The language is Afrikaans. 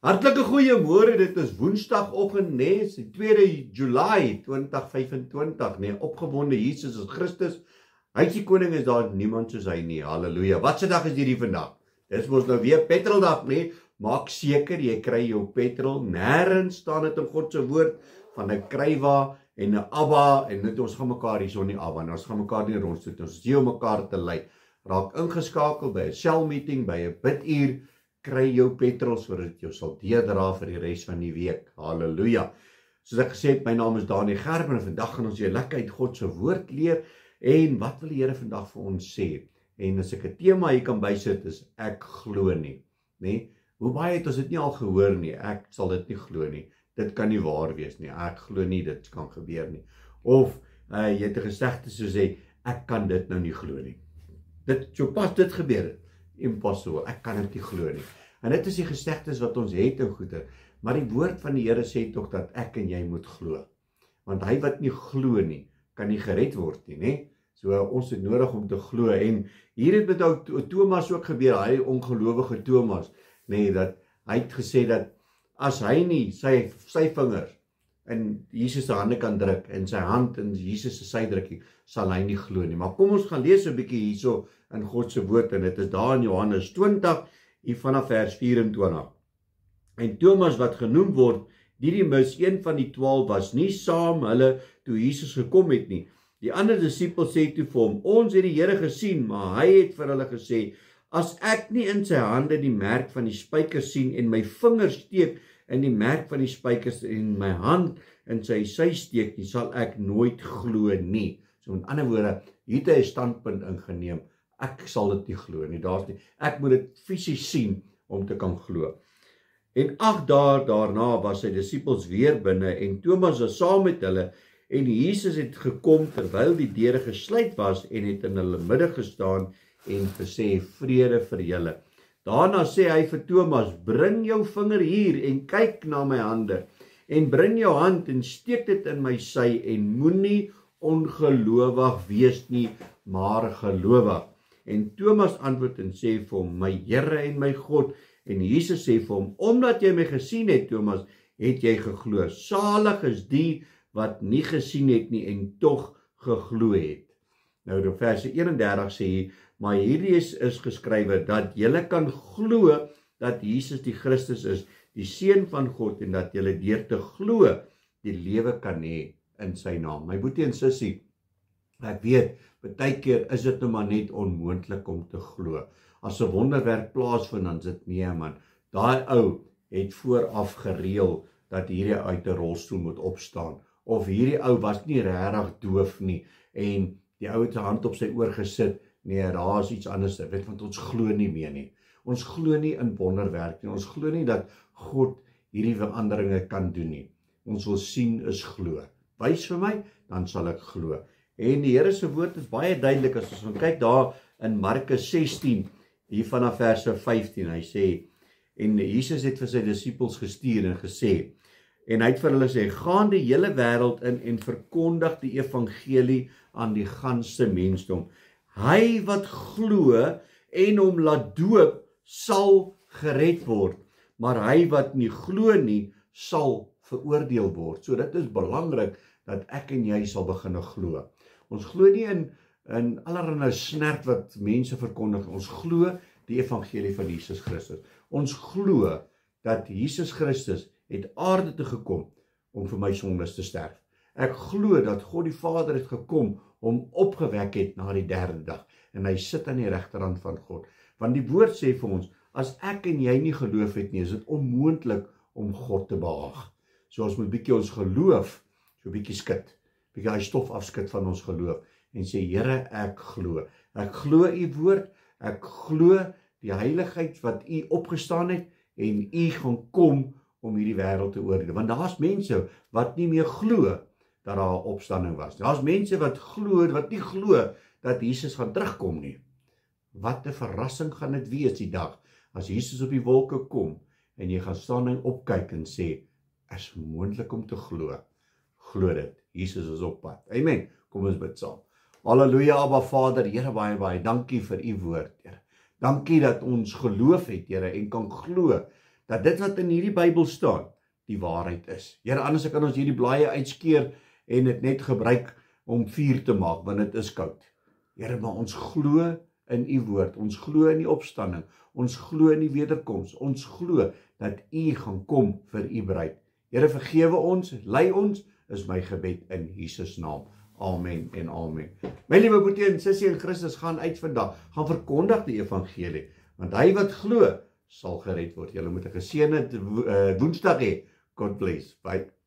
Hartlike goeiemôre, dit is Woensdagoggend, nee, die 2 Julie 2025, nee, opgewonde Jesus is Christus, hy is die koning, is daar niemand soos hy nie, halleluja. Wat se dag is hierdie vandag? Dis mos nou weer petroldag, nee, maak seker, jy kry jou petrol, nêrens staan dit in God se woord, van 'n krywa en 'n Abba, en dit ons gaan mekaar hier so in die Abba, en ons gaan mekaar nie rondstoot, ons is om mekaar te lei, raak ingeskakel by 'n cell meeting, by 'n biduur, kry jou petrol, sodat jou sal deurdra vir die res van die week. Halleluja. Soos ek gesê het, my naam is Danie Gerben, en vandag gaan ons jou lekker uit God se woord leer, en wat wil die Here vandag vir ons sê? En as ek 'n tema hier kan bysit, is ek glo nie. Nee? Hoe baie het ons dit nie al gehoor nie? Ek sal dit nie glo nie. Dit kan nie waar wees nie. Ek glo nie dit kan gebeur nie. Of jy het 'n gesegde soos sê, ek kan dit nou nie glo nie. Dit so pas dit gebeur het. Impossible, ek kan dit nie glo nie. En dit is die gesegdes wat ons het in goeie, maar die woord van die Here sê tog dat ek en jy moet glo. Want hy wat nie glo nie, kan nie gered word nie, né? So ons het nodig om te glo, en hier het met ou Thomas ook gebeur, hy ongelowige Thomas, né, dat hy het gesê dat as hy nie sy vingers in Jesus se hande kan druk, en sy hand in Jesus se sy drukkie, sal hy nie glo nie. Maar kom ons gaan lees 'n bietjie hierso in God se woord, en dit is daar in Johannes 20, hier vanaf vers 24. En Thomas, wat genoem word Didimus, een van die 12, was nie saam hulle toe Jesus gekom het nie. Die ander disipel sê toe vir hom, ons het die Here gesien, maar hy het vir hulle gesê, as ek nie in sy hande die merk van die spykers sien, en my vingers steek in die merk van die spykers, en my hand in sy sy steek nie, sal ek nooit glo nie. So met ander woorde, hier het hy 'n standpunt ingeneem, ek sal dit nie glo nie, ek moet dit fisies sien om te kan glo. En 8 dae daarna was sy disippels weer binne, en Thomas was saam met hulle, en Jesus het gekom terwyl die deure gesluit was, en het in hulle midde gestaan en gesê, vrede vir julle. Daarna sê hy vir Thomas, bring jou vinger hier en kyk na my hande, en bring jou hand en steek dit in my sy, en moenie ongelowig wees nie, maar gelowig. En Thomas antwoord en sê vir hom, my Here en my God, en Jesus sê vir hom, omdat jy my gesien het, Thomas, het jy geglo. Salig is die wat nie gesien het nie, en tog geglo het. Nou in vers 31 sê hy, maar hierdie is geskrywe, dat julle kan glo, dat Jesus die Christus is, die Seun van God, en dat julle deur te glo, die lewe kan hê in sy naam. My boetie en sussie, ek weet, baie keer is dit nou maar net onmoontlik om te glo. As 'n wonderwerk plaasvind, dan sit nee man, daai ou het vooraf gereël dat hierdie uit 'n rolstoel moet opstaan, of hierdie ou was nie regtig doof nie, en die ou het sy hand op sy oor gesit, nee, daar is iets anders, weet, want ons glo nie meer nie. Ons glo nie in wonderwerk nie, ons glo nie dat God hierdie veranderinge kan doen nie. Ons wil sien is glo. Wys vir my, dan sal ek glo. En die Here se woord is baie duidelik, as ons kyk daar in Markus 16, hier vanaf vers 15, hy sê, en Jesus het vir sy disippels gestuur en gesê, en hy het vir hulle sê, gaan die hele wêreld in en verkondig die evangelie aan die ganse mensdom. Hy wat glo en hom laat doop, sal gered word, maar hy wat nie glo nie, sal veroordeel word. So dit is belangrik, dat ek en jy sal begin glo. Ons glo nie in allerlei snert wat mense verkondig, ons glo die evangelie van Jesus Christus. Ons glo dat Jesus Christus het aarde toe gekom om vir my sondes te sterf. Ek glo dat God die Vader het gekom om opgewek het na die 3de dag, en hy sit aan die regterhand van God. Want die woord sê vir ons, as ek en jy nie geloof het nie, is dit onmoontlik om God te behaag. So ons moet bietjie ons geloof, so bietjie skit, bietjie hy stof afskit van ons geloof, en sê, Here, ek glo u woord, ek glo die heiligheid wat u opgestaan het, en u gaan kom om hierdie wêreld te oordeel. Want daar's mense wat nie meer glo dat daar 'n opstanding was. Daar's mense wat nie glo dat Jesus gaan terugkom nie. Wat 'n verrassing gaan dit wees die dag, as Jesus op die wolke kom, en jy gaan staan en opkyk en sê, is moontlik om te glo. Glo dit, Jesus is op pad. Amen. Kom ons bid saam. Halleluja, Abba Vader, Here, baie dankie vir u woord, Here. Dankie dat ons geloof het, Here, en kan glo dat dit wat in hierdie Bybel staan, die waarheid is. Here, anders kan ons hierdie blaaie uitskeer en dit net gebruik om vuur te maak, want dit is koud. Here, maar ons glo in u woord, ons glo in die opstanding, ons glo in die wederkoms, ons glo dat u gaan kom vir u bruid. Here, vergewe ons, lei ons, is my gebed in Jesus naam. Amen en amen. My liewe broer en sussie in Christus, gaan uit vandag, gaan verkondig die evangelie, want hy wat glo, sal gered word. Julle moet 'n geseënde Woensdag hê. God bless. Bye.